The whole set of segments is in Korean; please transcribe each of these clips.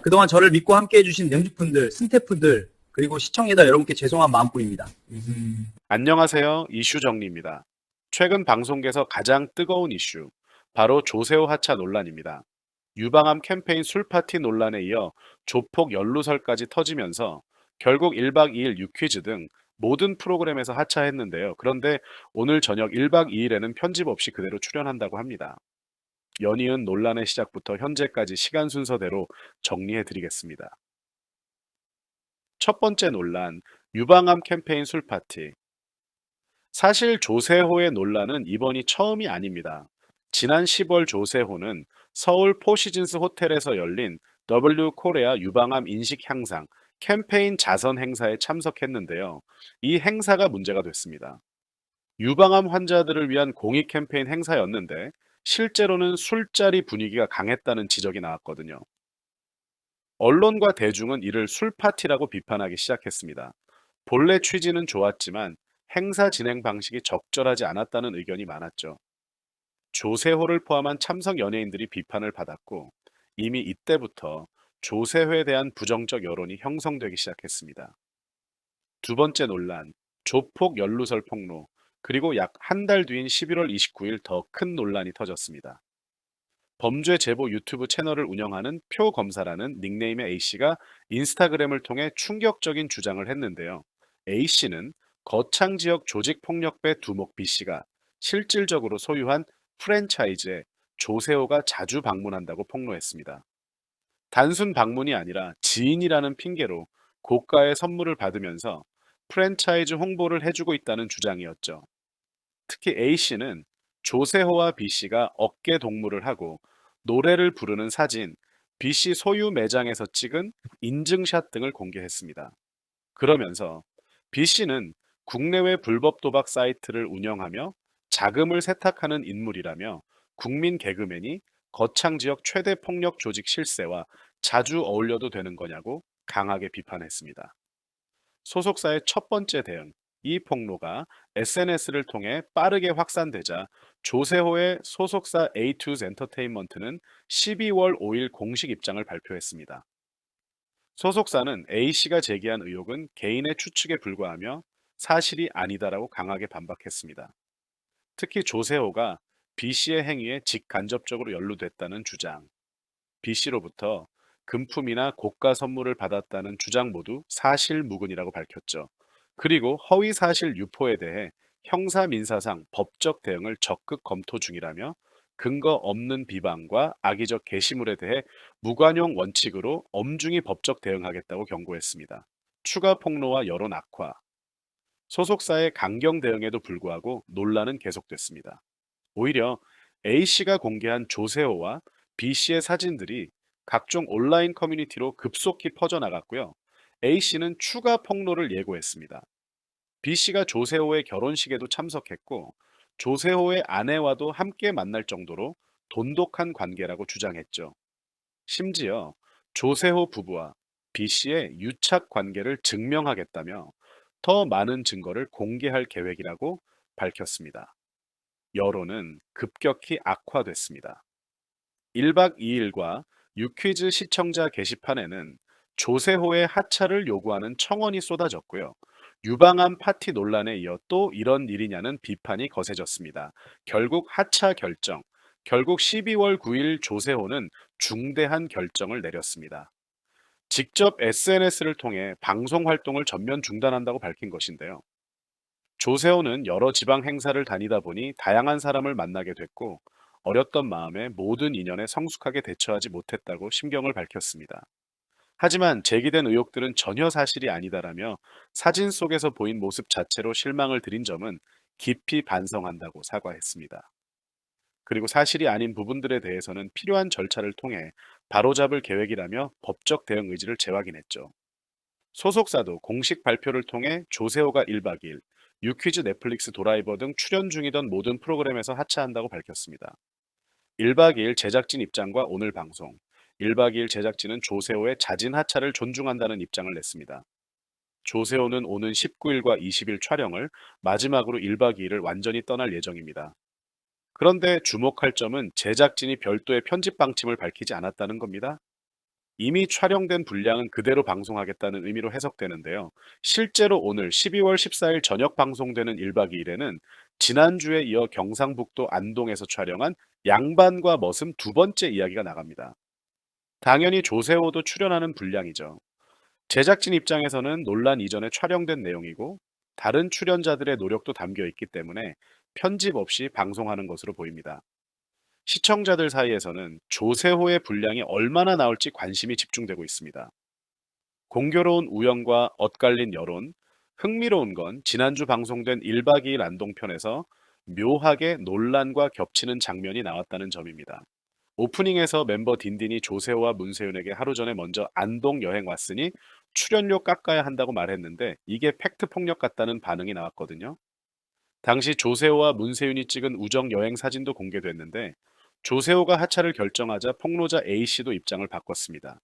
그동안 저를 믿고 함께 해주신 능주분들, 스태프들, 그리고 시청자 여러분께 죄송한 마음뿐입니다. 안녕하세요. 이슈 정리입니다. 최근 방송계에서 가장 뜨거운 이슈, 바로 조세호 하차 논란입니다. 유방암 캠페인 술파티 논란에 이어 조폭 연루설까지 터지면서 결국 1박 2일 유퀴즈 등 모든 프로그램에서 하차했는데요. 그런데 오늘 저녁 1박 2일에는 편집 없이 그대로 출연한다고 합니다. 연이은 논란의 시작부터 현재까지 시간 순서대로 정리해 드리겠습니다. 첫 번째 논란, 유방암 캠페인 술파티. 사실 조세호의 논란은 이번이 처음이 아닙니다. 지난 10월 조세호는 서울 포시즌스 호텔에서 열린 W 코리아 유방암 인식 향상 캠페인 자선 행사에 참석했는데요. 이 행사가 문제가 됐습니다. 유방암 환자들을 위한 공익 캠페인 행사였는데 실제로는 술자리 분위기가 강했다는 지적이 나왔거든요. 언론과 대중은 이를 술파티라고 비판하기 시작했습니다. 본래 취지는 좋았지만 행사 진행 방식이 적절하지 않았다는 의견이 많았죠. 조세호를 포함한 참석 연예인들이 비판을 받았고 이미 이때부터 조세호에 대한 부정적 여론이 형성되기 시작했습니다. 두 번째 논란, 조폭 연루설 폭로, 그리고 약 한 달 뒤인 11월 29일 더 큰 논란이 터졌습니다. 범죄 제보 유튜브 채널을 운영하는 표검사라는 닉네임의 A씨가 인스타그램을 통해 충격적인 주장을 했는데요. A씨는 거창 지역 조직폭력배 두목 B씨가 실질적으로 소유한 프랜차이즈에 조세호가 자주 방문한다고 폭로했습니다. 단순 방문이 아니라 지인이라는 핑계로 고가의 선물을 받으면서 프랜차이즈 홍보를 해주고 있다는 주장이었죠. 특히 A씨는 조세호와 B씨가 어깨 동무를 하고 노래를 부르는 사진, B씨 소유 매장에서 찍은 인증샷 등을 공개했습니다. 그러면서 B씨는 국내외 불법 도박 사이트를 운영하며 자금을 세탁하는 인물이라며 국민 개그맨이 거창 지역 최대 폭력 조직 실세와 자주 어울려도 되는 거냐고 강하게 비판했습니다. 소속사의 첫 번째 대응, 이 폭로가 SNS를 통해 빠르게 확산되자 조세호의 소속사 A2 엔터테인먼트는 12월 5일 공식 입장을 발표했습니다. 소속사는 A씨가 제기한 의혹은 개인의 추측에 불과하며 사실이 아니다라고 강하게 반박했습니다. 특히 조세호가 B씨의 행위에 직간접적으로 연루됐다는 주장, B씨로부터 금품이나 고가 선물을 받았다는 주장 모두 사실무근이라고 밝혔죠. 그리고 허위 사실 유포에 대해 형사민사상 법적 대응을 적극 검토 중이라며 근거 없는 비방과 악의적 게시물에 대해 무관용 원칙으로 엄중히 법적 대응하겠다고 경고했습니다. 추가 폭로와 여론 악화, 소속사의 강경 대응에도 불구하고 논란은 계속됐습니다. 오히려 A씨가 공개한 조세호와 B씨의 사진들이 각종 온라인 커뮤니티로 급속히 퍼져나갔고요. A씨는 추가 폭로를 예고했습니다. B씨가 조세호의 결혼식에도 참석했고 조세호의 아내와도 함께 만날 정도로 돈독한 관계라고 주장했죠. 심지어 조세호 부부와 B씨의 유착 관계를 증명하겠다며 더 많은 증거를 공개할 계획이라고 밝혔습니다. 여론은 급격히 악화됐습니다. 1박 2일과 유퀴즈 시청자 게시판에는 조세호의 하차를 요구하는 청원이 쏟아졌고요. 유방암 파티 논란에 이어 또 이런 일이냐는 비판이 거세졌습니다. 결국 하차 결정, 결국 12월 9일 조세호는 중대한 결정을 내렸습니다. 직접 SNS를 통해 방송 활동을 전면 중단한다고 밝힌 것인데요. 조세호는 여러 지방 행사를 다니다 보니 다양한 사람을 만나게 됐고 어렸던 마음에 모든 인연에 성숙하게 대처하지 못했다고 심경을 밝혔습니다. 하지만 제기된 의혹들은 전혀 사실이 아니다라며 사진 속에서 보인 모습 자체로 실망을 드린 점은 깊이 반성한다고 사과했습니다. 그리고 사실이 아닌 부분들에 대해서는 필요한 절차를 통해 바로잡을 계획이라며 법적 대응 의지를 재확인했죠. 소속사도 공식 발표를 통해 조세호가 1박 2일, 유퀴즈 넷플릭스 도라이버 등 출연 중이던 모든 프로그램에서 하차한다고 밝혔습니다. 1박 2일 제작진 입장과 오늘 방송, 1박 2일 제작진은 조세호의 자진 하차를 존중한다는 입장을 냈습니다. 조세호는 오는 19일과 20일 촬영을 마지막으로 1박 2일을 완전히 떠날 예정입니다. 그런데 주목할 점은 제작진이 별도의 편집 방침을 밝히지 않았다는 겁니다. 이미 촬영된 분량은 그대로 방송하겠다는 의미로 해석되는데요. 실제로 오늘 12월 14일 저녁 방송되는 1박 2일에는 지난주에 이어 경상북도 안동에서 촬영한 양반과 머슴 두 번째 이야기가 나갑니다. 당연히 조세호도 출연하는 분량이죠. 제작진 입장에서는 논란 이전에 촬영된 내용이고 다른 출연자들의 노력도 담겨 있기 때문에 편집 없이 방송하는 것으로 보입니다. 시청자들 사이에서는 조세호의 분량이 얼마나 나올지 관심이 집중되고 있습니다. 공교로운 우연과 엇갈린 여론, 흥미로운 건 지난주 방송된 1박 2일 안동편에서 묘하게 논란과 겹치는 장면이 나왔다는 점입니다. 오프닝에서 멤버 딘딘이 조세호와 문세윤에게 하루 전에 먼저 안동 여행 왔으니 출연료 깎아야 한다고 말했는데 이게 팩트 폭력 같다는 반응이 나왔거든요. 당시 조세호와 문세윤이 찍은 우정 여행 사진도 공개됐는데 조세호가 하차를 결정하자 폭로자 A씨도 입장을 바꿨습니다.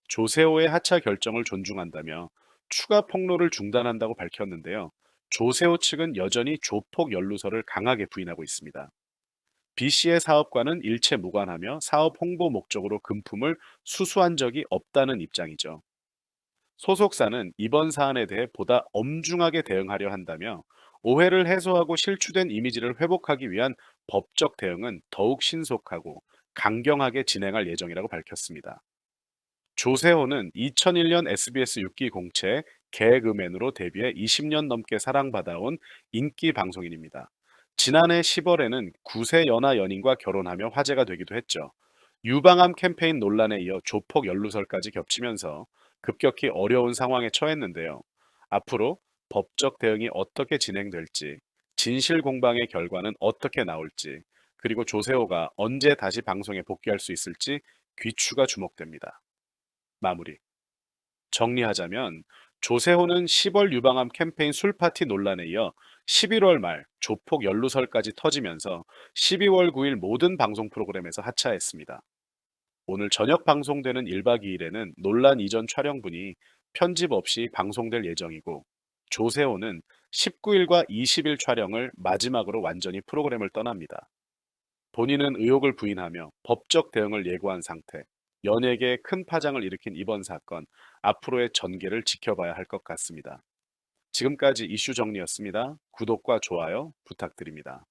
조세호의 하차 결정을 존중한다며 추가 폭로를 중단한다고 밝혔는데요. 조세호 측은 여전히 조폭 연루설을 강하게 부인하고 있습니다. B씨의 사업과는 일체 무관하며 사업 홍보 목적으로 금품을 수수한 적이 없다는 입장이죠. 소속사는 이번 사안에 대해 보다 엄중하게 대응하려 한다며 오해를 해소하고 실추된 이미지를 회복하기 위한 법적 대응은 더욱 신속하고 강경하게 진행할 예정이라고 밝혔습니다. 조세호는 2001년 SBS 6기 공채 개그맨으로 데뷔해 20년 넘게 사랑받아온 인기 방송인입니다. 지난해 10월에는 9세 연하 연인과 결혼하며 화제가 되기도 했죠. 유방암 캠페인 논란에 이어 조폭 연루설까지 겹치면서 급격히 어려운 상황에 처했는데요. 앞으로 법적 대응이 어떻게 진행될지, 진실 공방의 결과는 어떻게 나올지, 그리고 조세호가 언제 다시 방송에 복귀할 수 있을지 귀추가 주목됩니다. 마무리. 정리하자면 조세호는 10월 유방암 캠페인 술파티 논란에 이어 11월 말 조폭 연루설까지 터지면서 12월 9일 모든 방송 프로그램에서 하차했습니다. 오늘 저녁 방송되는 1박 2일에는 논란 이전 촬영분이 편집 없이 방송될 예정이고 조세호는 19일과 20일 촬영을 마지막으로 완전히 프로그램을 떠납니다. 본인은 의혹을 부인하며 법적 대응을 예고한 상태. 연예계에 큰 파장을 일으킨 이번 사건, 앞으로의 전개를 지켜봐야 할 것 같습니다. 지금까지 이슈 정리였습니다. 구독과 좋아요 부탁드립니다.